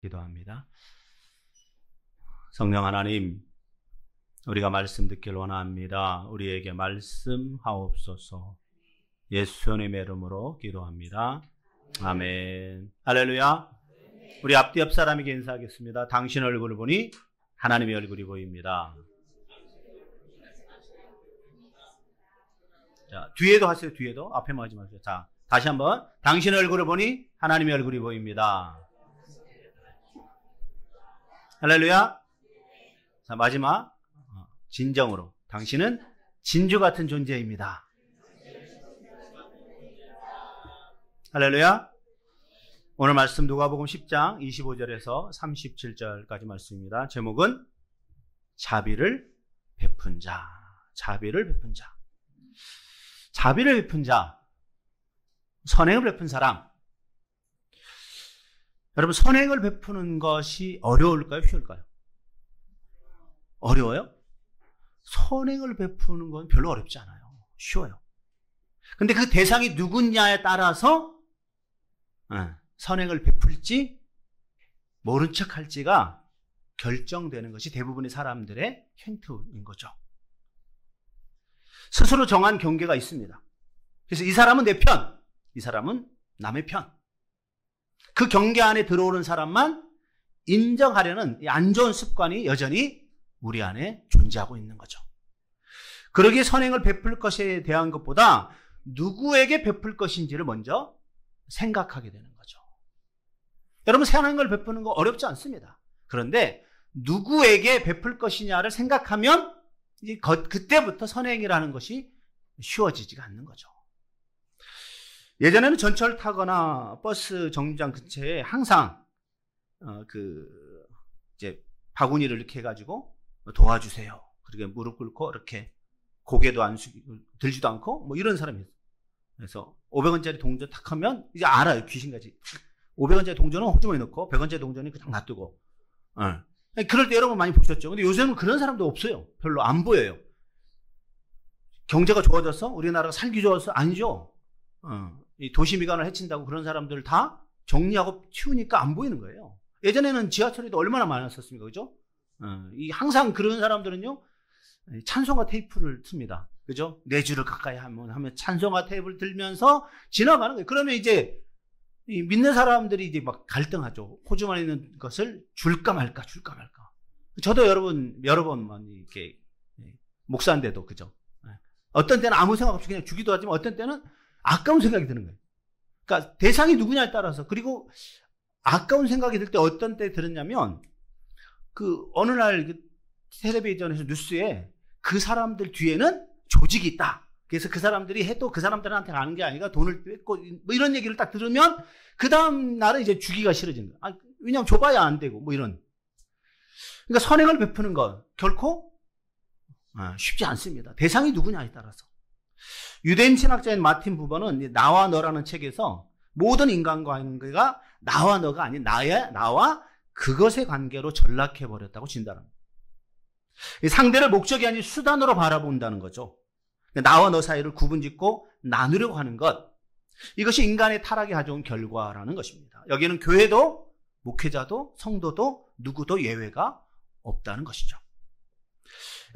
기도합니다. 성령 하나님, 우리가 말씀 듣길 원합니다. 우리에게 말씀하옵소서. 예수님의 이름으로 기도합니다. 아멘. 할렐루야. 우리 앞뒤 옆 사람에게 인사하겠습니다. 당신 얼굴을 보니 하나님의 얼굴이 보입니다. 자, 뒤에도 하세요. 뒤에도. 앞에만 하지 마세요. 자, 다시 한번. 당신 얼굴을 보니 하나님의 얼굴이 보입니다. 할렐루야. 자, 마지막. 진정으로. 당신은 진주 같은 존재입니다. 할렐루야. 오늘 말씀 누가복음 10장 25절에서 37절까지 말씀입니다. 제목은 자비를 베푼 자. 자비를 베푼 자. 자비를 베푼 자. 선행을 베푼 사람. 여러분, 선행을 베푸는 것이 어려울까요? 쉬울까요? 어려워요? 선행을 베푸는 건 별로 어렵지 않아요. 쉬워요. 근데 그 대상이 누구냐에 따라서 선행을 베풀지 모른 척 할지가 결정되는 것이 대부분의 사람들의 힌트인 거죠. 스스로 정한 경계가 있습니다. 그래서 이 사람은 내 편, 이 사람은 남의 편. 그 경계 안에 들어오는 사람만 인정하려는 안 좋은 습관이 여전히 우리 안에 존재하고 있는 거죠. 그러기에 선행을 베풀 것에 대한 것보다 누구에게 베풀 것인지를 먼저 생각하게 되는 거죠. 여러분, 선행을 베푸는 거 어렵지 않습니다. 그런데 누구에게 베풀 것이냐를 생각하면 이제 그때부터 선행이라는 것이 쉬워지지가 않는 거죠. 예전에는 전철 타거나 버스 정류장 근처에 항상 이제 바구니를 이렇게 해가지고 도와주세요. 그렇게 무릎 꿇고 이렇게 고개도 안 숙이고 들지도 않고 뭐 이런 사람이 있어요. 그래서 500원짜리 동전 탁 하면 이제 알아요. 귀신같이. 500원짜리 동전은 호주머니에 넣고 100원짜리 동전은 그냥 놔두고. 그럴 때 여러분 많이 보셨죠. 근데 요새는 그런 사람도 없어요. 별로 안 보여요. 경제가 좋아져서 우리나라가 살기 좋아서 아니죠. 이 도시 미관을 해친다고 그런 사람들 다 정리하고 치우니까 안 보이는 거예요. 예전에는 지하철에도 얼마나 많았었습니까? 그죠? 항상 그런 사람들은요, 찬송가 테이프를 틉니다. 그죠? 4주를 가까이 하면 찬송가 테이프를 들면서 지나가는 거예요. 그러면 이제 믿는 사람들이 이제 막 갈등하죠. 호주머니에 있는 것을 줄까 말까. 저도 여러 번만 이렇게 목사인데도 그죠? 어떤 때는 아무 생각 없이 그냥 주기도 하지만 어떤 때는 아까운 생각이 드는 거예요. 그러니까 대상이 누구냐에 따라서. 그리고 아까운 생각이 들 때 어떤 때 들었냐면 어느 날 텔레비전에서 뉴스에 그 사람들 뒤에는 조직이 있다. 그래서 그 사람들이 해도 그 사람들한테 가는 게 아니라 돈을 뺏고 뭐 이런 얘기를 딱 들으면 그 다음 날은 이제 주기가 싫어지는 거예요. 왜냐하면 줘봐야 안 되고 뭐 이런. 그러니까 선행을 베푸는 건 결코 쉽지 않습니다. 대상이 누구냐에 따라서. 유대인 신학자인 마틴 부버는 나와 너라는 책에서 모든 인간관계가 나와 너가 아닌 나와 그것의 관계로 전락해버렸다고 진단합니다. 상대를 목적이 아닌 수단으로 바라본다는 거죠. 나와 너 사이를 구분짓고 나누려고 하는 것. 이것이 인간의 타락이 가져온 결과라는 것입니다. 여기에는 교회도 목회자도 성도도 누구도 예외가 없다는 것이죠.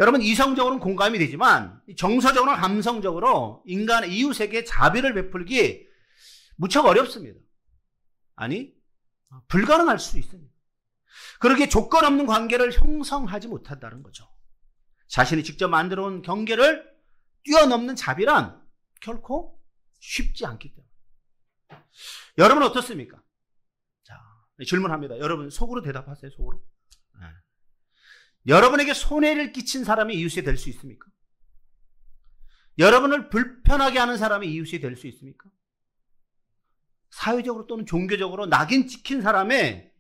여러분, 이성적으로는 공감이 되지만 정서적으로나 감성적으로 인간의 이웃에게 자비를 베풀기 무척 어렵습니다. 아니, 불가능할 수 있습니다. 그러기에 조건 없는 관계를 형성하지 못한다는 거죠. 자신이 직접 만들어 온 경계를 뛰어넘는 자비란 결코 쉽지 않기 때문에. 여러분 어떻습니까? 자, 질문합니다. 여러분 속으로 대답하세요. 속으로. 여러분에게 손해를 끼친 사람이 이웃이 될 수 있습니까? 여러분을 불편하게 하는 사람이 이웃이 될 수 있습니까? 사회적으로 또는 종교적으로 낙인 찍힌 사람의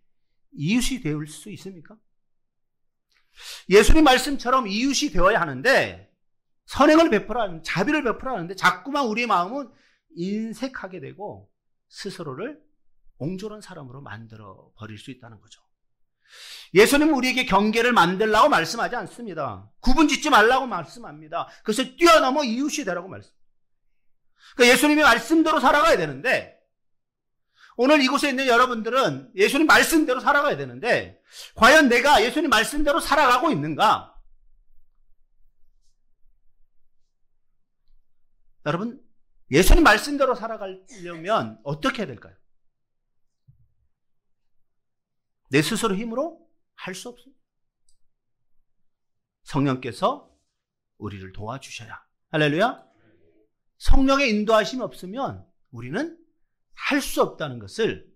이웃이 될 수 있습니까? 예수님 말씀처럼 이웃이 되어야 하는데 선행을 베풀어야 하는데 자비를 베풀어야 하는데 자꾸만 우리의 마음은 인색하게 되고 스스로를 옹졸한 사람으로 만들어 버릴 수 있다는 거죠. 예수님은 우리에게 경계를 만들라고 말씀하지 않습니다. 구분 짓지 말라고 말씀합니다. 그것을 뛰어넘어 이웃이 되라고 말씀합니다. 그러니까 예수님의 말씀대로 살아가야 되는데 오늘 이곳에 있는 여러분들은 예수님 말씀대로 살아가야 되는데 과연 내가 예수님 말씀대로 살아가고 있는가? 여러분, 예수님 말씀대로 살아가려면 어떻게 해야 될까요? 내 스스로 힘으로 할 수 없습니다. 성령께서 우리를 도와주셔야. 할렐루야. 성령의 인도하심이 없으면 우리는 할 수 없다는 것을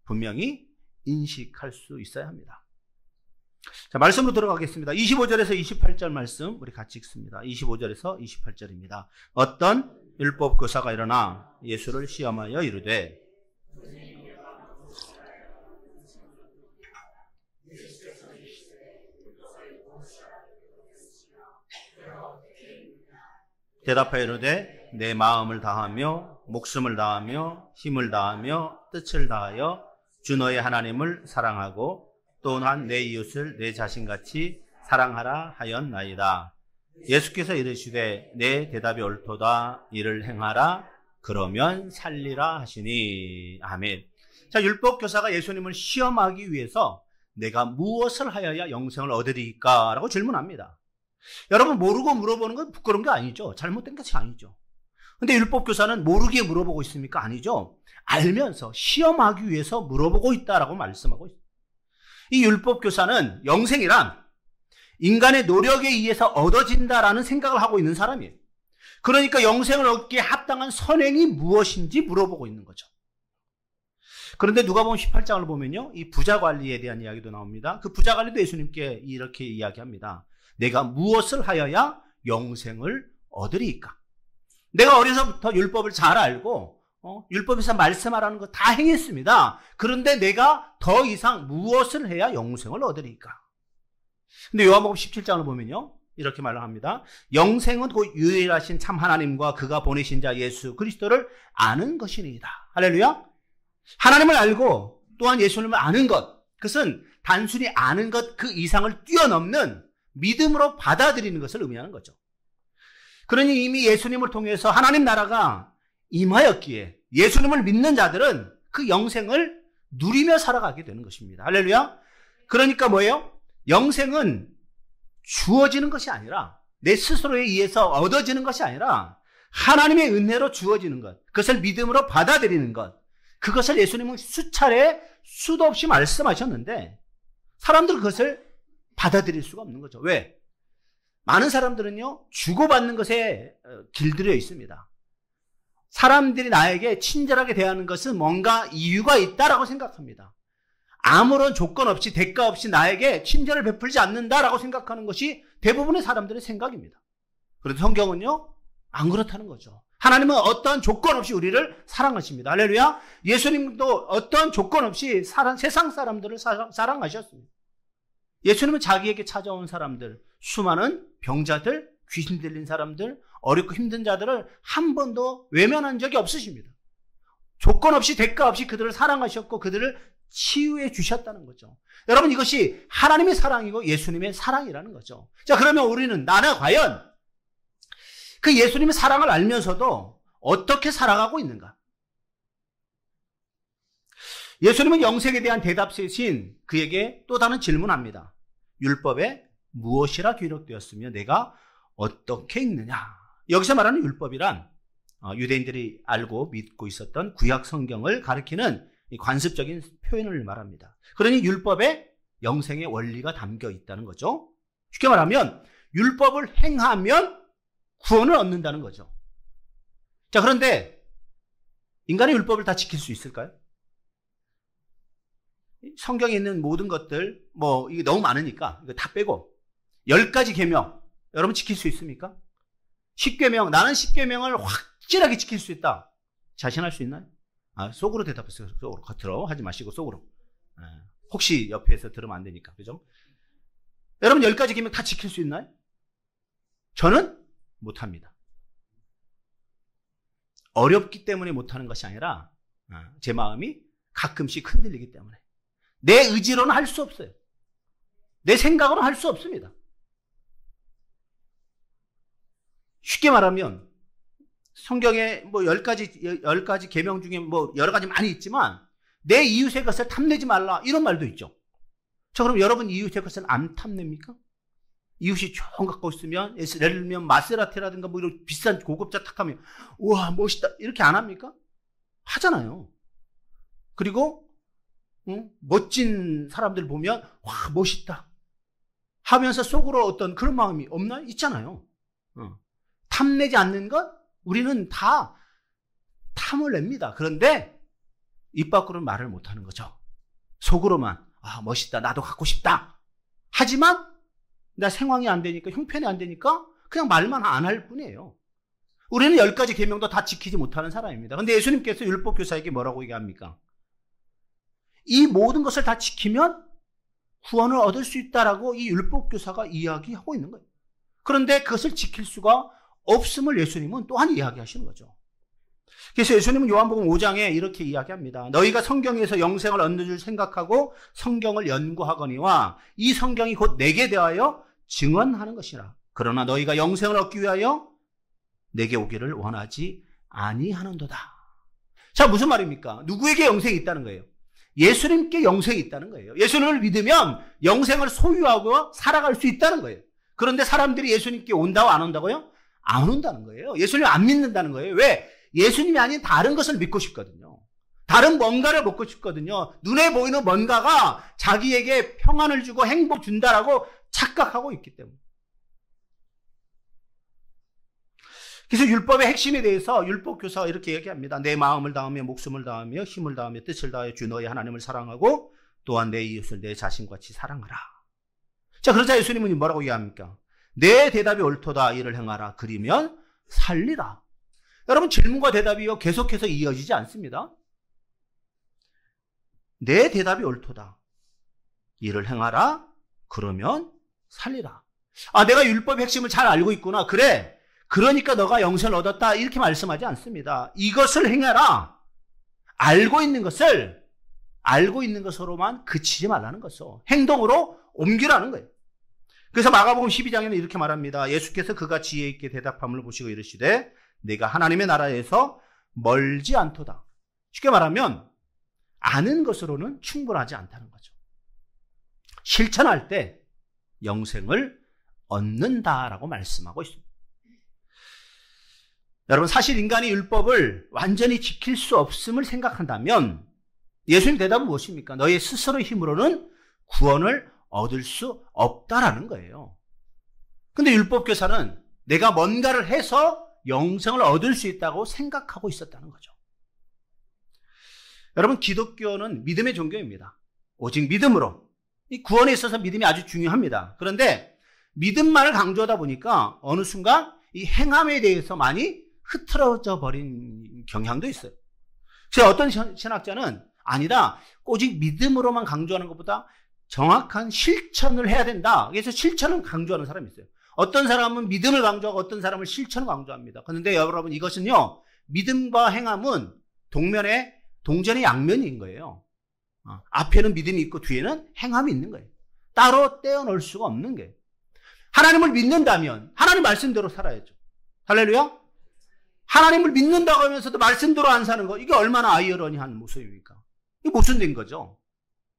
분명히 인식할 수 있어야 합니다. 자, 말씀으로 들어가겠습니다. 25절에서 28절 말씀 우리 같이 읽습니다. 25절에서 28절입니다. 어떤 율법 교사가 일어나 예수를 시험하여 이르되 대답하여 이르되 내 마음을 다하며 목숨을 다하며 힘을 다하며 뜻을 다하여 주 너의 하나님을 사랑하고 또한 내 이웃을 내 자신같이 사랑하라 하였나이다. 예수께서 이르시되 내 대답이 옳도다. 이를 행하라. 그러면 살리라 하시니. 아멘. 자, 율법교사가 예수님을 시험하기 위해서 내가 무엇을 하여야 영생을 얻으리까? 라고 질문합니다. 여러분, 모르고 물어보는 건 부끄러운 게 아니죠. 잘못된 것이 아니죠. 근데 율법교사는 모르게 물어보고 있습니까? 아니죠. 알면서 시험하기 위해서 물어보고 있다라고 말씀하고 있습니다. 이 율법교사는 영생이란 인간의 노력에 의해서 얻어진다라는 생각을 하고 있는 사람이에요. 그러니까 영생을 얻기에 합당한 선행이 무엇인지 물어보고 있는 거죠. 그런데 누가복음 18장을 보면요, 이 부자 관리에 대한 이야기도 나옵니다. 그 부자 관리도 예수님께 이렇게 이야기합니다. 내가 무엇을 하여야 영생을 얻으리까? 내가 어려서부터 율법을 잘 알고 율법에서 말씀하라는 거 다 행했습니다. 그런데 내가 더 이상 무엇을 해야 영생을 얻으리까? 근데 요한복음 17장을 보면요, 이렇게 말을 합니다. 영생은 곧 유일하신 참 하나님과 그가 보내신 자 예수 그리스도를 아는 것이니이다. 할렐루야. 하나님을 알고 또한 예수님을 아는 것, 그것은 단순히 아는 것 그 이상을 뛰어넘는 믿음으로 받아들이는 것을 의미하는 거죠. 그러니 이미 예수님을 통해서 하나님 나라가 임하였기에 예수님을 믿는 자들은 그 영생을 누리며 살아가게 되는 것입니다. 할렐루야. 그러니까 뭐예요? 영생은 주어지는 것이 아니라 내 스스로에 의해서 얻어지는 것이 아니라 하나님의 은혜로 주어지는 것, 그것을 믿음으로 받아들이는 것, 그것을 예수님은 수차례 수도 없이 말씀하셨는데 사람들은 그것을 받아들일 수가 없는 거죠. 왜? 많은 사람들은요, 주고받는 것에 길들여 있습니다. 사람들이 나에게 친절하게 대하는 것은 뭔가 이유가 있다라고 생각합니다. 아무런 조건 없이 대가 없이 나에게 친절을 베풀지 않는다라고 생각하는 것이 대부분의 사람들의 생각입니다. 그런데 성경은요, 안 그렇다는 거죠. 하나님은 어떤 조건 없이 우리를 사랑하십니다. 할렐루야. 예수님도 어떤 조건 없이 세상 사람들을 사랑하셨습니다. 예수님은 자기에게 찾아온 사람들, 수많은 병자들, 귀신 들린 사람들, 어렵고 힘든 자들을 한 번도 외면한 적이 없으십니다. 조건 없이 대가 없이 그들을 사랑하셨고 그들을 치유해 주셨다는 거죠. 여러분, 이것이 하나님의 사랑이고 예수님의 사랑이라는 거죠. 자, 그러면 우리는, 나는 과연 그 예수님의 사랑을 알면서도 어떻게 살아가고 있는가? 예수님은 영생에 대한 대답이신 그에게 또 다른 질문합니다. 율법에 무엇이라 기록되었으며 내가 어떻게 읽느냐? 여기서 말하는 율법이란 유대인들이 알고 믿고 있었던 구약 성경을 가리키는 관습적인 표현을 말합니다. 그러니 율법에 영생의 원리가 담겨 있다는 거죠. 쉽게 말하면 율법을 행하면 구원을 얻는다는 거죠. 자, 그런데 인간의 율법을 다 지킬 수 있을까요? 성경에 있는 모든 것들, 이게 너무 많으니까 이거 다 빼고 10가지 계명 여러분 지킬 수 있습니까? 10계명, 나는 10계명을 확실하게 지킬 수 있다. 자신할 수 있나요? 속으로 대답했어요. 속으로. 겉으로 하지 마시고 속으로. 혹시 옆에서 들으면 안 되니까. 그죠? 여러분 10가지 계명 다 지킬 수 있나요? 저는 못합니다. 어렵기 때문에 못하는 것이 아니라 제 마음이 가끔씩 흔들리기 때문에. 내 의지로는 할 수 없어요. 내 생각으로는 할 수 없습니다. 쉽게 말하면 성경에 10가지 계명 중에 여러 가지 많이 있지만 내 이웃의 것을 탐내지 말라. 이런 말도 있죠. 자, 그럼 여러분 이웃의 것을 안 탐냅니까? 이웃이 좋은 거 갖고 있으면, 예를 들면 마세라티라든가 뭐 이런 비싼 고급차 탁하면, 우와, 멋있다. 이렇게 안 합니까? 하잖아요. 그리고, 멋진 사람들 보면, 와, 멋있다. 하면서 속으로 어떤 그런 마음이 없나요? 있잖아요. 탐내지 않는 것, 우리는 다 탐을 냅니다. 그런데, 입 밖으로는 말을 못 하는 거죠. 속으로만, 아, 멋있다. 나도 갖고 싶다. 하지만, 나 생황이 안 되니까, 형편이 안 되니까, 그냥 말만 안 할 뿐이에요. 우리는 10가지 계명도 다 지키지 못하는 사람입니다. 근데 예수님께서 율법교사에게 뭐라고 얘기합니까? 이 모든 것을 다 지키면 구원을 얻을 수 있다라고 이 율법교사가 이야기하고 있는 거예요. 그런데 그것을 지킬 수가 없음을 예수님은 또한 이야기하시는 거죠. 그래서 예수님은 요한복음 5장에 이렇게 이야기합니다. 너희가 성경에서 영생을 얻는 줄 생각하고 성경을 연구하거니와 이 성경이 곧 내게 대하여 증언하는 것이라. 그러나 너희가 영생을 얻기 위하여 내게 오기를 원하지 아니하는도다. 자, 무슨 말입니까? 누구에게 영생이 있다는 거예요? 예수님께 영생이 있다는 거예요. 예수님을 믿으면 영생을 소유하고 살아갈 수 있다는 거예요. 그런데 사람들이 예수님께 온다고 안 온다고요? 안 온다는 거예요. 예수님 안 믿는다는 거예요. 왜? 예수님이 아닌 다른 것을 믿고 싶거든요. 다른 뭔가를 먹고 싶거든요. 눈에 보이는 뭔가가 자기에게 평안을 주고 행복 준다라고 착각하고 있기 때문에. 그래서 율법의 핵심에 대해서 율법교사가 이렇게 얘기합니다. 내 마음을 다하며 목숨을 다하며 힘을 다하며 뜻을 다하여 주 너희 하나님을 사랑하고 또한 내 이웃을 내 자신같이 사랑하라. 자, 그러자 예수님은 뭐라고 얘기합니까? 내 대답이 옳도다. 이를 행하라. 그리면 살리라. 여러분, 질문과 대답이요 계속해서 이어지지 않습니다. 내 대답이 옳도다. 이를 행하라. 그러면 살리라. 아, 내가 율법의 핵심을 잘 알고 있구나. 그래. 그러니까 너가 영생을 얻었다. 이렇게 말씀하지 않습니다. 이것을 행하라. 알고 있는 것으로만 그치지 말라는 것이죠. 행동으로 옮기라는 거예요. 그래서 마가복음 12장에는 이렇게 말합니다. 예수께서 그가 지혜 있게 대답함을 보시고 이르시되 내가 하나님의 나라에서 멀지 않도다. 쉽게 말하면 아는 것으로는 충분하지 않다는 거죠. 실천할 때 영생을 얻는다라고 말씀하고 있습니다. 여러분, 사실 인간이 율법을 완전히 지킬 수 없음을 생각한다면 예수님 대답은 무엇입니까? 너희 스스로의 힘으로는 구원을 얻을 수 없다라는 거예요. 근데 율법교사는 내가 뭔가를 해서 영생을 얻을 수 있다고 생각하고 있었다는 거죠. 여러분, 기독교는 믿음의 종교입니다. 오직 믿음으로. 이 구원에 있어서 믿음이 아주 중요합니다. 그런데 믿음만을 강조하다 보니까 어느 순간 이 행함에 대해서 많이 흐트러져 버린 경향도 있어요. 그래서 어떤 신학자는 아니다. 오직 믿음으로만 강조하는 것보다 정확한 실천을 해야 된다. 그래서 실천을 강조하는 사람이 있어요. 어떤 사람은 믿음을 강조하고 어떤 사람은 실천을 강조합니다. 그런데 여러분, 이것은요, 믿음과 행함은 동전의 양면인 거예요. 앞에는 믿음이 있고 뒤에는 행함이 있는 거예요. 따로 떼어놓을 수가 없는 거예요. 하나님을 믿는다면 하나님 말씀대로 살아야죠. 할렐루야. 하나님을 믿는다고 하면서도 말씀대로 안 사는 거, 이게 얼마나 아이러니한 모습입니까? 이게 모순된 거죠.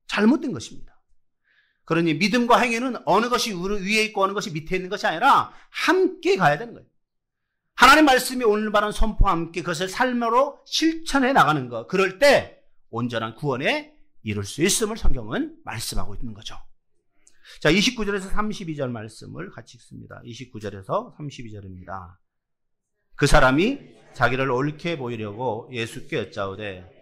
잘못된 것입니다. 그러니 믿음과 행위는 어느 것이 위에 있고 어느 것이 밑에 있는 것이 아니라 함께 가야 되는 거예요. 하나님 말씀이 오늘 바른 선포와 함께 그것을 삶으로 실천해 나가는 것, 그럴 때 온전한 구원에 이룰 수 있음을 성경은 말씀하고 있는 거죠. 자, 29절에서 32절 말씀을 같이 읽습니다. 29절에서 32절입니다. 그 사람이 자기를 옳게 보이려고 예수께 여짜오되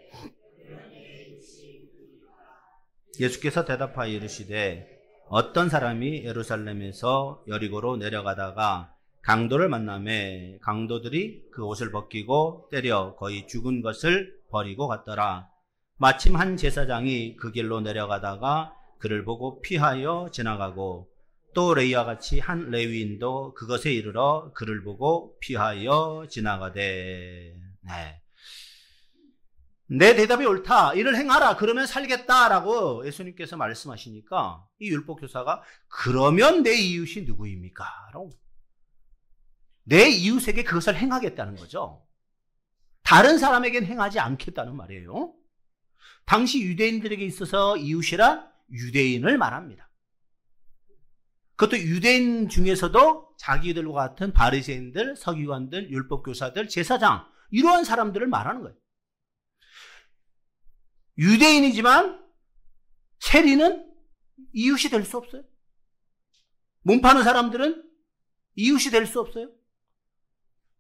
예수께서 대답하여 이르시되 어떤 사람이 예루살렘에서 여리고로 내려가다가 강도를 만나매 강도들이 그 옷을 벗기고 때려 거의 죽은 것을 버리고 갔더라. 마침 한 제사장이 그 길로 내려가다가 그를 보고 피하여 지나가고 또 레위와 같이 한 레위인도 그것에 이르러 그를 보고 피하여 지나가되. 네. 내 대답이 옳다. 이를 행하라. 그러면 살겠다라고 예수님께서 말씀하시니까 이 율법교사가 그러면 내 이웃이 누구입니까? 라고. 내 이웃에게 그것을 행하겠다는 거죠. 다른 사람에겐 행하지 않겠다는 말이에요. 당시 유대인들에게 있어서 이웃이란 유대인을 말합니다. 그것도 유대인 중에서도 자기들과 같은 바리새인들, 서기관들, 율법교사들, 제사장 이러한 사람들을 말하는 거예요. 유대인이지만 세리는 이웃이 될 수 없어요. 몸 파는 사람들은 이웃이 될 수 없어요.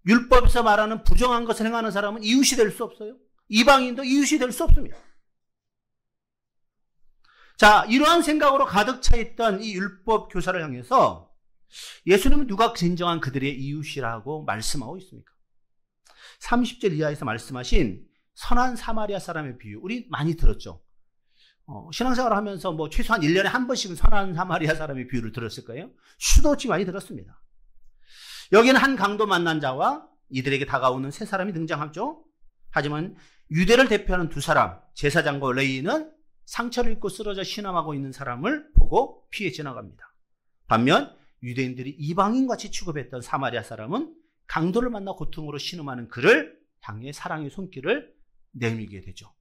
율법에서 말하는 부정한 것을 행하는 사람은 이웃이 될 수 없어요. 이방인도 이웃이 될 수 없습니다. 자, 이러한 생각으로 가득 차 있던 이 율법 교사를 향해서 예수님은 누가 진정한 그들의 이웃이라고 말씀하고 있습니까? 30절 이하에서 말씀하신 선한 사마리아 사람의 비유, 우리 많이 들었죠. 신앙생활을 하면서 뭐 최소한 1년에 한 번씩은 선한 사마리아 사람의 비유를 들었을 거예요. 수도 없이 많이 들었습니다. 여기는 한 강도 만난 자와 이들에게 다가오는 세 사람이 등장하죠. 하지만 유대를 대표하는 두 사람, 제사장과 레위인은 상처를 입고 쓰러져 신음하고 있는 사람을 보고 피해 지나갑니다. 반면 유대인들이 이방인같이 취급했던 사마리아 사람은 강도를 만나 고통으로 신음하는 그를 향해 사랑의 손길을 내밀게 되죠.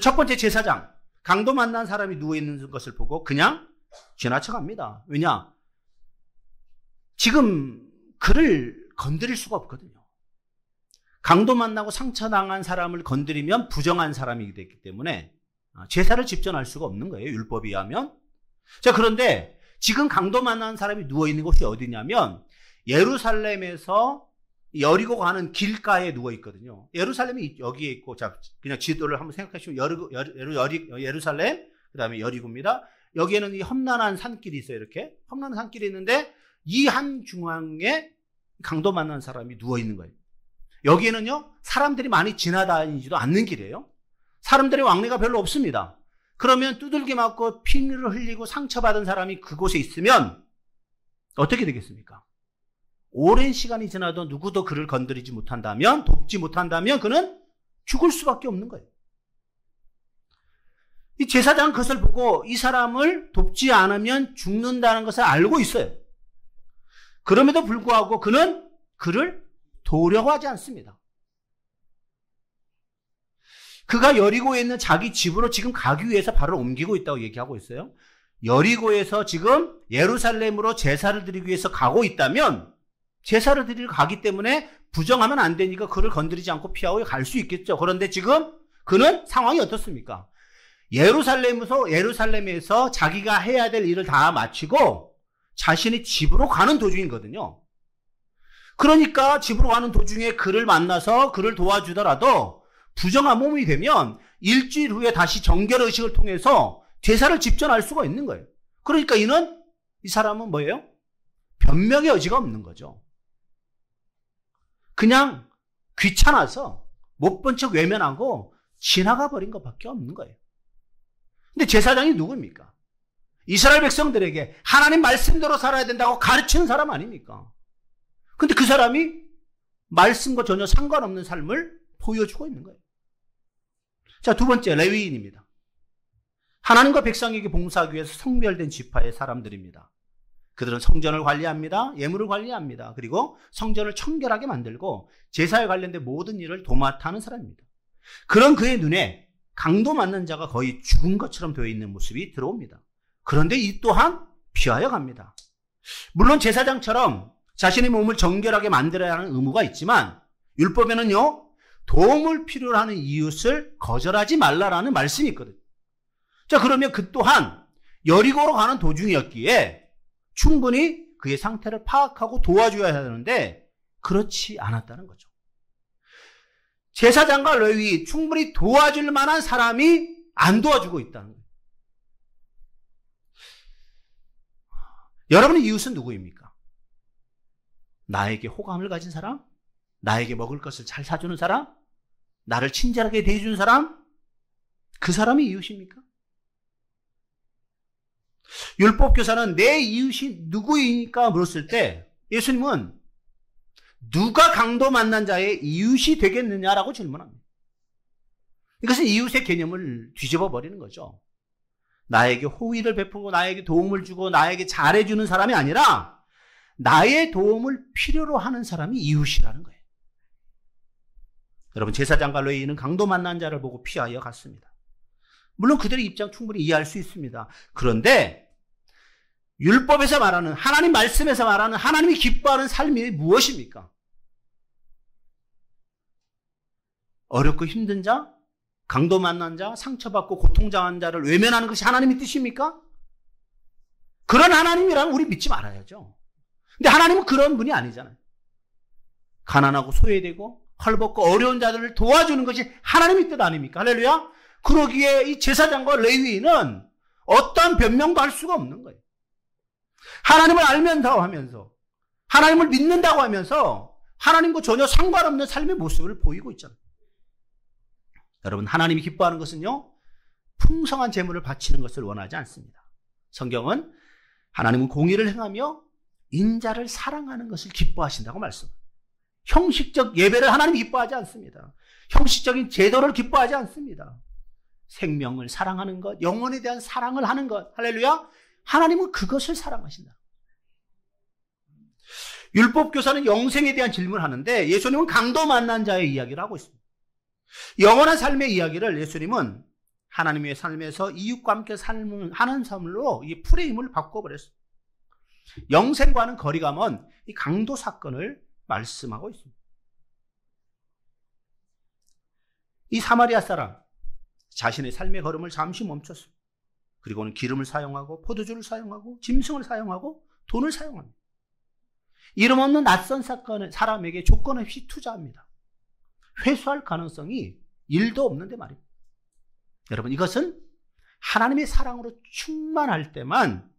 첫 번째 제사장, 강도 만난 사람이 누워있는 것을 보고 그냥 지나쳐갑니다. 왜냐? 지금 그를 건드릴 수가 없거든요. 강도 만나고 상처당한 사람을 건드리면 부정한 사람이기 됐기 때문에 제사를 집전할 수가 없는 거예요. 율법에 의하면. 자, 그런데 지금 강도 만난 사람이 누워있는 곳이 어디냐면 예루살렘에서 여리고 가는 길가에 누워있거든요. 예루살렘이 여기에 있고, 자, 그냥 지도를 한번 생각하시면 예루살렘, 그 다음에 여리고입니다. 여기에는 이 험난한 산길이 있어요. 이렇게 험난한 산길이 있는데 이 한 중앙에 강도 만난 사람이 누워있는 거예요. 여기에는요, 사람들이 많이 지나다니지도 않는 길이에요. 사람들의 왕래가 별로 없습니다. 그러면 두들겨 맞고 피를 흘리고 상처받은 사람이 그곳에 있으면 어떻게 되겠습니까? 오랜 시간이 지나도 누구도 그를 건드리지 못한다면, 돕지 못한다면 그는 죽을 수밖에 없는 거예요. 이 제사장은 그것을 보고 이 사람을 돕지 않으면 죽는다는 것을 알고 있어요. 그럼에도 불구하고 그는 그를 도우려고 하지 않습니다. 그가 여리고에 있는 자기 집으로 지금 가기 위해서 발을 옮기고 있다고 얘기하고 있어요. 여리고에서 지금 예루살렘으로 제사를 드리기 위해서 가고 있다면 제사를 드리러 가기 때문에 부정하면 안 되니까 그를 건드리지 않고 피하고 갈 수 있겠죠. 그런데 지금 그는 상황이 어떻습니까? 예루살렘에서 자기가 해야 될 일을 다 마치고 자신의 집으로 가는 도중이거든요. 그러니까 집으로 가는 도중에 그를 만나서 그를 도와주더라도 부정한 몸이 되면 일주일 후에 다시 정결의식을 통해서 제사를 집전할 수가 있는 거예요. 그러니까 이 사람은 뭐예요? 변명의 여지가 없는 거죠. 그냥 귀찮아서 못 본 척 외면하고 지나가 버린 것밖에 없는 거예요. 근데 제사장이 누굽니까? 이스라엘 백성들에게 하나님 말씀대로 살아야 된다고 가르치는 사람 아닙니까? 근데 그 사람이 말씀과 전혀 상관없는 삶을 보여주고 있는 거예요. 자, 두 번째, 레위인입니다. 하나님과 백성에게 봉사하기 위해서 성별된 지파의 사람들입니다. 그들은 성전을 관리합니다. 예물을 관리합니다. 그리고 성전을 청결하게 만들고 제사에 관련된 모든 일을 도맡아 하는 사람입니다. 그런 그의 눈에 강도 맞는 자가 거의 죽은 것처럼 되어 있는 모습이 들어옵니다. 그런데 이 또한 피하여 갑니다. 물론 제사장처럼 자신의 몸을 정결하게 만들어야 하는 의무가 있지만 율법에는요, 도움을 필요로 하는 이웃을 거절하지 말라라는 말씀이 있거든요. 자, 그러면 그 또한 여리고로 가는 도중이었기에 충분히 그의 상태를 파악하고 도와줘야 하는데 그렇지 않았다는 거죠. 제사장과 레위, 충분히 도와줄 만한 사람이 안 도와주고 있다는 거예요. 여러분의 이웃은 누구입니까? 나에게 호감을 가진 사람? 나에게 먹을 것을 잘 사주는 사람? 나를 친절하게 대해주는 사람? 그 사람이 이웃입니까? 율법교사는 내 이웃이 누구이니까 물었을 때 예수님은 누가 강도 만난 자의 이웃이 되겠느냐라고 질문합니다. 이것은 이웃의 개념을 뒤집어 버리는 거죠. 나에게 호의를 베푸고 나에게 도움을 주고 나에게 잘해주는 사람이 아니라 나의 도움을 필요로 하는 사람이 이웃이라는 거예요. 여러분, 제사장과 레위인은 강도 만난 자를 보고 피하여 갔습니다. 물론 그들의 입장 충분히 이해할 수 있습니다. 그런데 율법에서 말하는, 하나님 말씀에서 말하는 하나님이 기뻐하는 삶이 무엇입니까? 어렵고 힘든 자, 강도 만난 자, 상처받고 고통당한 자를 외면하는 것이 하나님의 뜻입니까? 그런 하나님이라면 우리 믿지 말아야죠. 근데 하나님은 그런 분이 아니잖아요. 가난하고 소외되고 헐벗고 어려운 자들을 도와주는 것이 하나님의 뜻 아닙니까? 할렐루야. 그러기에 이 제사장과 레위인은 어떠한 변명도 할 수가 없는 거예요. 하나님을 알면서 하면서, 하나님을 믿는다고 하면서 하나님과 전혀 상관없는 삶의 모습을 보이고 있잖아요. 여러분, 하나님이 기뻐하는 것은요, 풍성한 재물을 바치는 것을 원하지 않습니다. 성경은 하나님은 공의를 행하며 인자를 사랑하는 것을 기뻐하신다고 말씀합니다. 형식적 예배를 하나님이 기뻐하지 않습니다. 형식적인 제도를 기뻐하지 않습니다. 생명을 사랑하는 것, 영혼에 대한 사랑을 하는 것, 할렐루야. 하나님은 그것을 사랑하신다. 율법교사는 영생에 대한 질문을 하는데 예수님은 강도 만난 자의 이야기를 하고 있습니다. 영원한 삶의 이야기를 예수님은 하나님의 삶에서 이웃과 함께 하는 삶으로 이 프레임을 바꿔버렸습니다. 영생과는 거리가 먼 이 강도 사건을 말씀하고 있습니다. 이 사마리아 사람, 자신의 삶의 걸음을 잠시 멈췄습니다. 그리고는 기름을 사용하고 포도주를 사용하고 짐승을 사용하고 돈을 사용합니다. 이름 없는 낯선 사람에게 조건 없이 투자합니다. 회수할 가능성이 1도 없는데 말입니다. 여러분, 이것은 하나님의 사랑으로 충만할 때만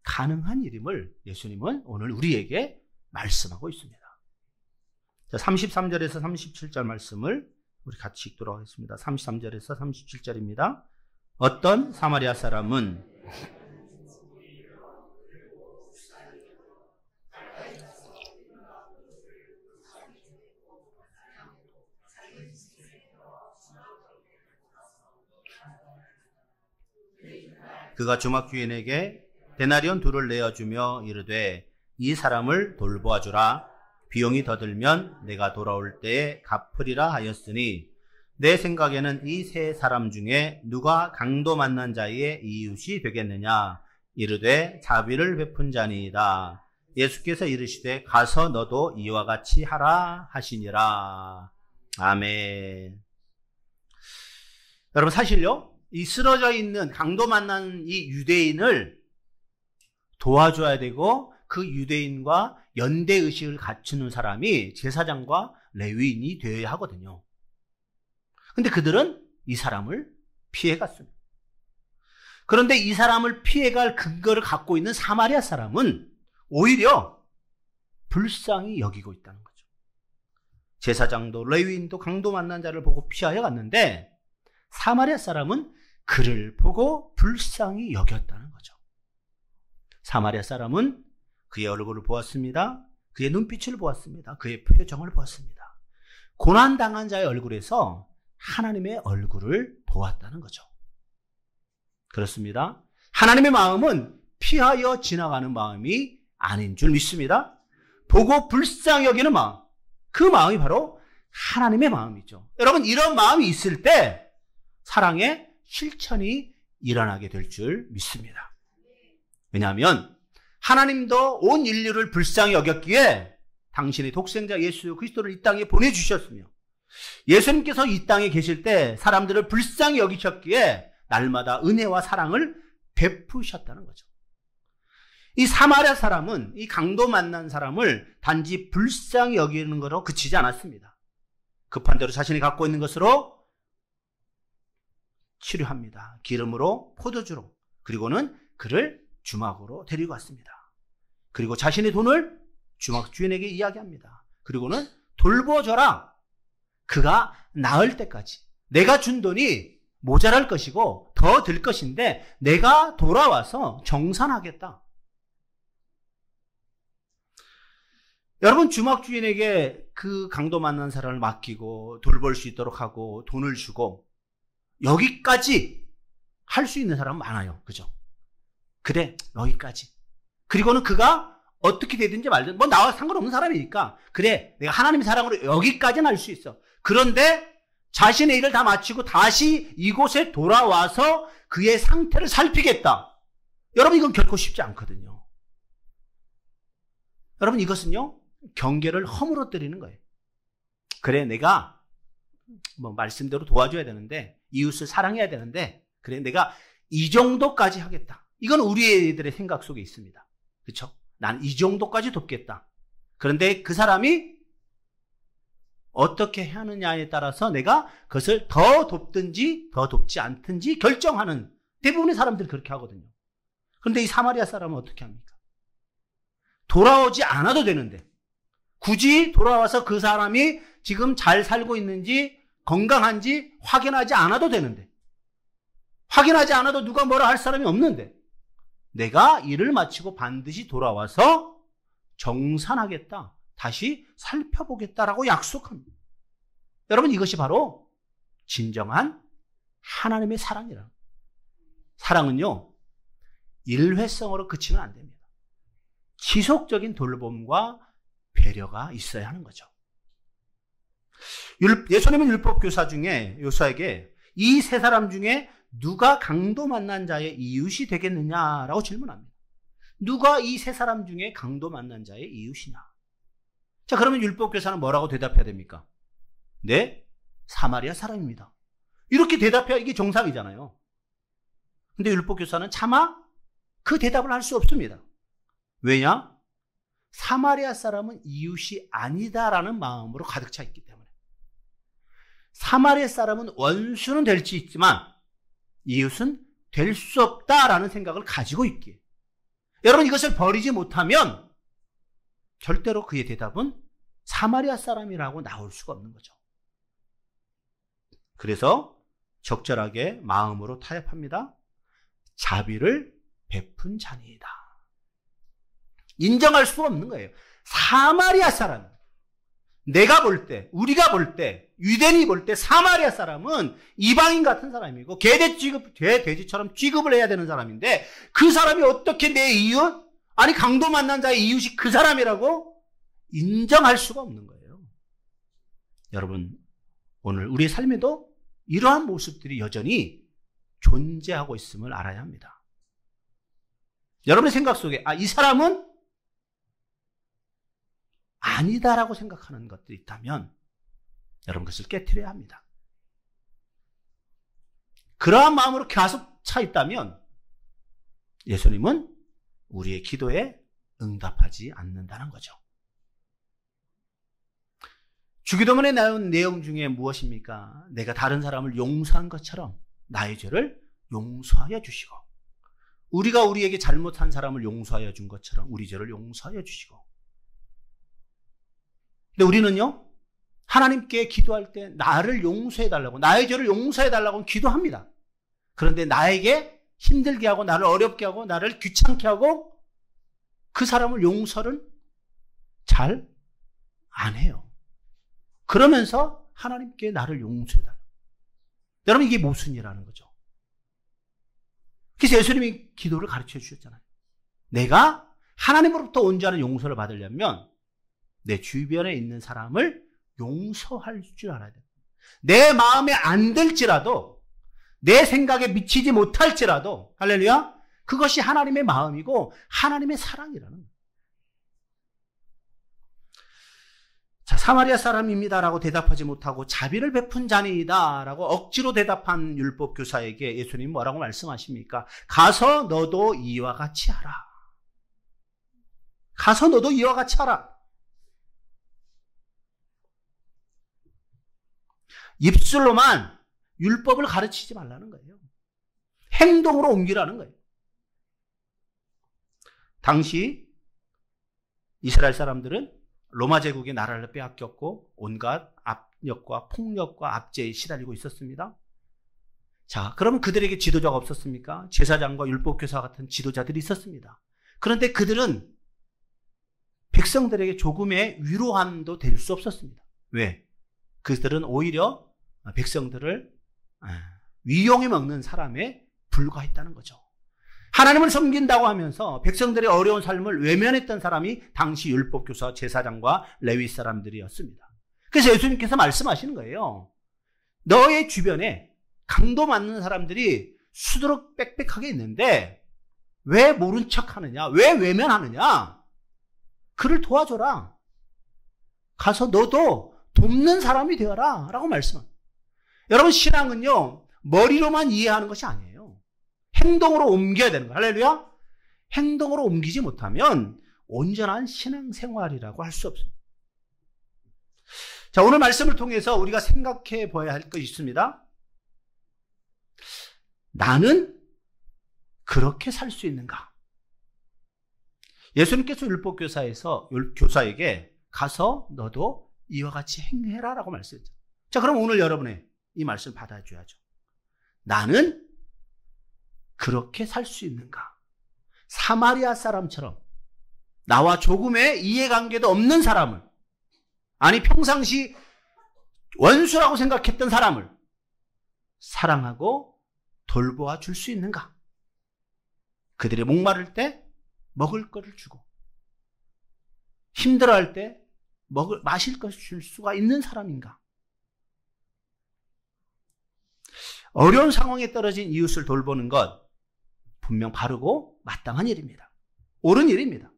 가능한 일임을 예수님은 오늘 우리에게 말씀하고 있습니다. 자, 33절에서 37절 말씀을 우리 같이 읽도록 하겠습니다. 33절에서 37절입니다. 어떤 사마리아 사람은 그가 주막 주인에게 데나리온 2를 내어주며 이르되 이 사람을 돌보아 주라. 비용이 더 들면 내가 돌아올 때에 갚으리라 하였으니 내 생각에는 이 세 사람 중에 누가 강도 만난 자의 이웃이 되겠느냐. 이르되 자비를 베푼 자니이다. 예수께서 이르시되 가서 너도 이와 같이 하라 하시니라. 아멘. 여러분, 사실요, 이 쓰러져 있는 강도 만난 이 유대인을 도와줘야 되고 그 유대인과 연대의식을 갖추는 사람이 제사장과 레위인이 되어야 하거든요. 근데 그들은 이 사람을 피해갔습니다. 그런데 이 사람을 피해갈 근거를 갖고 있는 사마리아 사람은 오히려 불쌍히 여기고 있다는 거죠. 제사장도 레위인도 강도 만난 자를 보고 피하여 갔는데 사마리아 사람은 그를 보고 불쌍히 여겼다는 거죠. 사마리아 사람은 그의 얼굴을 보았습니다. 그의 눈빛을 보았습니다. 그의 표정을 보았습니다. 고난당한 자의 얼굴에서 하나님의 얼굴을 보았다는 거죠. 그렇습니다. 하나님의 마음은 피하여 지나가는 마음이 아닌 줄 믿습니다. 보고 불쌍히 여기는 마음, 그 마음이 바로 하나님의 마음이죠. 여러분, 이런 마음이 있을 때 사랑의 실천이 일어나게 될 줄 믿습니다. 왜냐하면 하나님도 온 인류를 불쌍히 여겼기에 당신의 독생자 예수 그리스도를 이 땅에 보내주셨으며 예수님께서 이 땅에 계실 때 사람들을 불쌍히 여기셨기에 날마다 은혜와 사랑을 베푸셨다는 거죠. 이 사마리아 사람은 이 강도 만난 사람을 단지 불쌍히 여기는 것으로 그치지 않았습니다. 급한 대로 자신이 갖고 있는 것으로 치료합니다. 기름으로 포도주로, 그리고는 그를 주막으로 데리고 왔습니다. 그리고 자신의 돈을 주막 주인에게 이야기합니다. 그리고는 돌보줘라. 그가 나을 때까지 내가 준 돈이 모자랄 것이고 더 들 것인데 내가 돌아와서 정산하겠다. 여러분, 주막 주인에게 그 강도 만난 사람을 맡기고 돌볼 수 있도록 하고 돈을 주고 여기까지 할 수 있는 사람은 많아요. 그죠? 그래, 여기까지. 그리고는 그가 어떻게 되든지 말든 나와 상관없는 사람이니까 그래, 내가 하나님의 사랑으로 여기까지는 할 수 있어. 그런데 자신의 일을 다 마치고 다시 이곳에 돌아와서 그의 상태를 살피겠다. 여러분, 이건 결코 쉽지 않거든요. 여러분, 이것은요, 경계를 허물어뜨리는 거예요. 그래, 내가 말씀대로 도와줘야 되는데, 이웃을 사랑해야 되는데, 그래, 내가 이 정도까지 하겠다. 이건 우리들의 생각 속에 있습니다. 그렇죠? 난 이 정도까지 돕겠다. 그런데 그 사람이 어떻게 하느냐에 따라서 내가 그것을 더 돕든지 더 돕지 않든지 결정하는, 대부분의 사람들이 그렇게 하거든요. 그런데 이 사마리아 사람은 어떻게 합니까? 돌아오지 않아도 되는데, 굳이 돌아와서 그 사람이 지금 잘 살고 있는지 건강한지 확인하지 않아도 되는데, 확인하지 않아도 누가 뭐라 할 사람이 없는데, 내가 일을 마치고 반드시 돌아와서 정산하겠다, 다시 살펴보겠다라고 약속합니다. 여러분, 이것이 바로 진정한 하나님의 사랑이라. 사랑은요, 일회성으로 그치면 안 됩니다. 지속적인 돌봄과 배려가 있어야 하는 거죠. 예수님은 율법교사 중에 요사에게 이 세 사람 중에 누가 강도 만난 자의 이웃이 되겠느냐라고 질문합니다. 누가 이 세 사람 중에 강도 만난 자의 이웃이냐? 자, 그러면 율법교사는 뭐라고 대답해야 됩니까? 네, 사마리아 사람입니다. 이렇게 대답해야 이게 정상이잖아요. 근데 율법교사는 차마 그 대답을 할 수 없습니다. 왜냐? 사마리아 사람은 이웃이 아니다라는 마음으로 가득 차 있기 때문에. 사마리아 사람은 원수는 될 수 있지만 이웃은 될 수 없다라는 생각을 가지고 있기에. 여러분, 이것을 버리지 못하면 절대로 그의 대답은 사마리아 사람이라고 나올 수가 없는 거죠. 그래서 적절하게 마음으로 타협합니다. 자비를 베푼 자니이다. 인정할 수가 없는 거예요. 사마리아 사람, 내가 볼 때, 우리가 볼 때, 유대인이 볼 때 사마리아 사람은 이방인 같은 사람이고 개돼지처럼 취급을 해야 되는 사람인데, 그 사람이 어떻게 내 이웃, 아니 강도 만난 자의 이웃이 그 사람이라고 인정할 수가 없는 거예요. 여러분, 오늘 우리의 삶에도 이러한 모습들이 여전히 존재하고 있음을 알아야 합니다. 여러분의 생각 속에 이 사람은 아니다라고 생각하는 것들이 있다면 여러분, 그것을 깨트려야 합니다. 그러한 마음으로 계속 차 있다면 예수님은 우리의 기도에 응답하지 않는다는 거죠. 주기도문에 나온 내용 중에 무엇입니까? 내가 다른 사람을 용서한 것처럼 나의 죄를 용서하여 주시고, 우리가 우리에게 잘못한 사람을 용서하여 준 것처럼 우리 죄를 용서하여 주시고. 근데 우리는요, 하나님께 기도할 때 나를 용서해달라고, 나의 죄를 용서해달라고 기도합니다. 그런데 나에게 힘들게 하고 나를 어렵게 하고 나를 귀찮게 하고 그 사람을 용서를 잘 안 해요. 그러면서 하나님께 나를 용서해달라고. 여러분, 이게 모순이라는 거죠. 그래서 예수님이 기도를 가르쳐 주셨잖아요. 내가 하나님으로부터 온전한 용서를 받으려면 내 주변에 있는 사람을 용서할 줄 알아야 돼요. 내 마음에 안 들지라도, 내 생각에 미치지 못할지라도, 할렐루야, 그것이 하나님의 마음이고 하나님의 사랑이라는 거예요. 자, 사마리아 사람입니다라고 대답하지 못하고 자비를 베푼 자니이다라고 억지로 대답한 율법교사에게 예수님이 뭐라고 말씀하십니까? 가서 너도 이와 같이 하라. 가서 너도 이와 같이 하라. 입술로만 율법을 가르치지 말라는 거예요. 행동으로 옮기라는 거예요. 당시 이스라엘 사람들은 로마 제국의 나라를 빼앗겼고 온갖 압력과 폭력과 압제에 시달리고 있었습니다. 자, 그러면 그들에게 지도자가 없었습니까? 제사장과 율법교사 같은 지도자들이 있었습니다. 그런데 그들은 백성들에게 조금의 위로함도 될 수 없었습니다. 왜? 그들은 오히려 백성들을 위용해 먹는 사람에 불과했다는 거죠. 하나님을 섬긴다고 하면서 백성들의 어려운 삶을 외면했던 사람이 당시 율법교사, 제사장과 레위 사람들이었습니다. 그래서 예수님께서 말씀하시는 거예요. 너의 주변에 강도 맞는 사람들이 수두룩 빽빽하게 있는데 왜 모른 척 하느냐? 왜 외면하느냐? 그를 도와줘라. 가서 너도 돕는 사람이 되어라. 라고 말씀합니다. 여러분, 신앙은요, 머리로만 이해하는 것이 아니에요. 행동으로 옮겨야 되는 거예요. 할렐루야? 행동으로 옮기지 못하면 온전한 신앙생활이라고 할 수 없습니다. 자, 오늘 말씀을 통해서 우리가 생각해 봐야 할 것이 있습니다. 나는 그렇게 살 수 있는가? 예수님께서 교사에게 가서 너도 이와 같이 행해라 라고 말씀했죠. 자, 그럼 오늘 여러분의 이 말씀을 받아줘야죠. 나는 그렇게 살 수 있는가? 사마리아 사람처럼 나와 조금의 이해관계도 없는 사람을, 아니 평상시 원수라고 생각했던 사람을 사랑하고 돌보아 줄 수 있는가? 그들이 목마를 때 먹을 것을 주고 힘들어할 때 마실 것을 줄 수가 있는 사람인가? 어려운 상황에 떨어진 이웃을 돌보는 것 분명 바르고 마땅한 일입니다. 옳은 일입니다.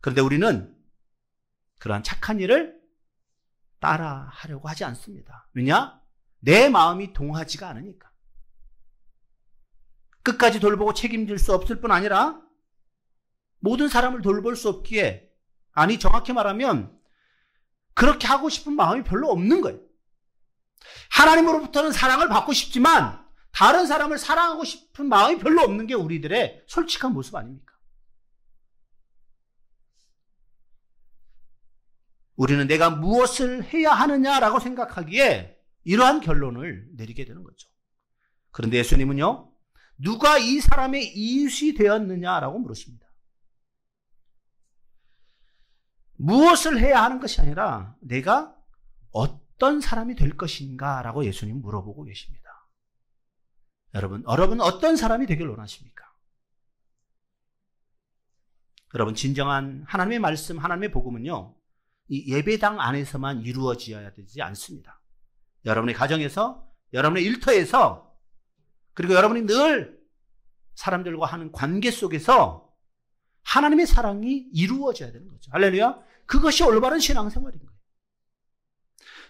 그런데 우리는 그러한 착한 일을 따라 하려고 하지 않습니다. 왜냐? 내 마음이 동하지가 않으니까. 끝까지 돌보고 책임질 수 없을 뿐 아니라 모든 사람을 돌볼 수 없기에, 아니 정확히 말하면 그렇게 하고 싶은 마음이 별로 없는 거예요. 하나님으로부터는 사랑을 받고 싶지만 다른 사람을 사랑하고 싶은 마음이 별로 없는 게 우리들의 솔직한 모습 아닙니까? 우리는 내가 무엇을 해야 하느냐라고 생각하기에 이러한 결론을 내리게 되는 거죠. 그런데 예수님은요, 누가 이 사람의 이웃이 되었느냐라고 물으십니다. 무엇을 해야 하는 것이 아니라 내가 어떤 사람이 될 것인가라고 예수님 물어보고 계십니다. 여러분 어떤 사람이 되길 원하십니까? 여러분, 진정한 하나님의 말씀, 하나님의 복음은요, 이 예배당 안에서만 이루어져야 되지 않습니다. 여러분의 가정에서, 여러분의 일터에서, 그리고 여러분이 늘 사람들과 하는 관계 속에서 하나님의 사랑이 이루어져야 되는 거죠. 할렐루야. 그것이 올바른 신앙생활인 거예요.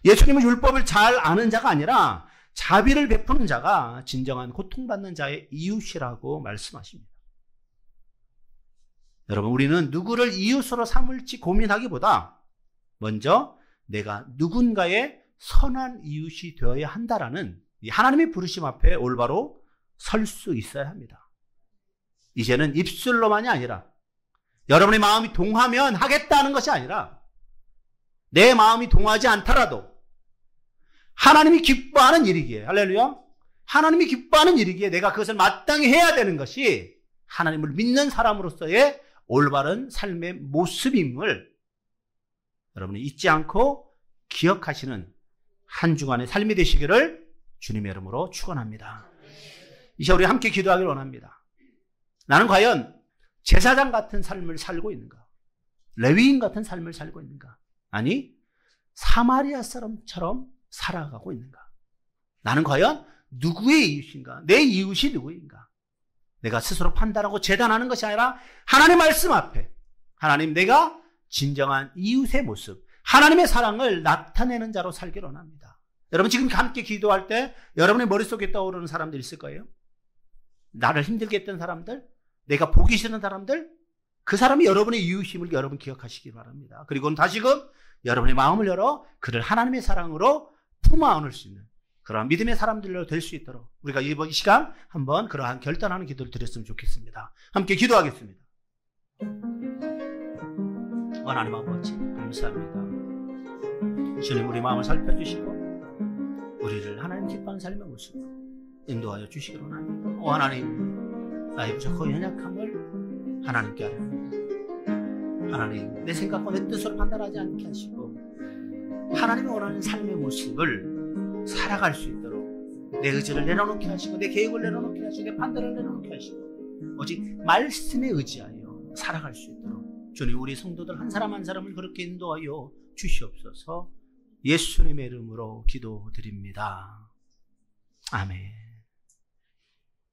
예수님은 율법을 잘 아는 자가 아니라 자비를 베푸는 자가 진정한 고통받는 자의 이웃이라고 말씀하십니다. 여러분, 우리는 누구를 이웃으로 삼을지 고민하기보다 먼저 내가 누군가의 선한 이웃이 되어야 한다라는 이 하나님의 부르심 앞에 올바로 설 수 있어야 합니다. 이제는 입술로만이 아니라 여러분의 마음이 동하면 하겠다는 것이 아니라 내 마음이 동하지 않더라도 하나님이 기뻐하는 일이기에, 할렐루야, 하나님이 기뻐하는 일이기에 내가 그것을 마땅히 해야 되는 것이 하나님을 믿는 사람으로서의 올바른 삶의 모습임을 여러분이 잊지 않고 기억하시는 한 주간의 삶이 되시기를 주님의 이름으로 축원합니다. 이제 우리 함께 기도하기를 원합니다. 나는 과연 제사장 같은 삶을 살고 있는가? 레위인 같은 삶을 살고 있는가? 아니, 사마리아 사람처럼 살아가고 있는가? 나는 과연 누구의 이웃인가? 내 이웃이 누구인가? 내가 스스로 판단하고 재단하는 것이 아니라 하나님 말씀 앞에, 하나님, 내가 진정한 이웃의 모습, 하나님의 사랑을 나타내는 자로 살기를 원합니다. 여러분, 지금 함께 기도할 때 여러분의 머릿속에 떠오르는 사람들 있을 거예요. 나를 힘들게 했던 사람들, 내가 보기 싫은 사람들, 그 사람이 여러분의 이웃임을 여러분 기억하시기 바랍니다. 그리고 다시금 여러분의 마음을 열어 그를 하나님의 사랑으로 품어 안을 수 있는 그러한 믿음의 사람들로 될 수 있도록 우리가 이번 시간 한번 그러한 결단하는 기도를 드렸으면 좋겠습니다. 함께 기도하겠습니다. 하나님 아버지, 감사합니다. 주님, 우리 마음을 살펴주시고 우리를 하나님 기뻐하는 삶의 모습으로 인도하여 주시기를 원합니다. 하나님, 나의 부족하고 연약함을 하나님께 아뢰옵니다. 하나님, 내 생각과 내 뜻으로 판단하지 않게 하시고 하나님이 원하는 삶의 모습을 살아갈 수 있도록 내 의지를 내려놓게 하시고 내 계획을 내려놓게 하시고 내 판단을 내려놓게 하시고 오직 말씀에 의지하여 살아갈 수 있도록 주님, 우리 성도들 한 사람 한 사람을 그렇게 인도하여 주시옵소서. 예수님의 이름으로 기도드립니다. 아멘.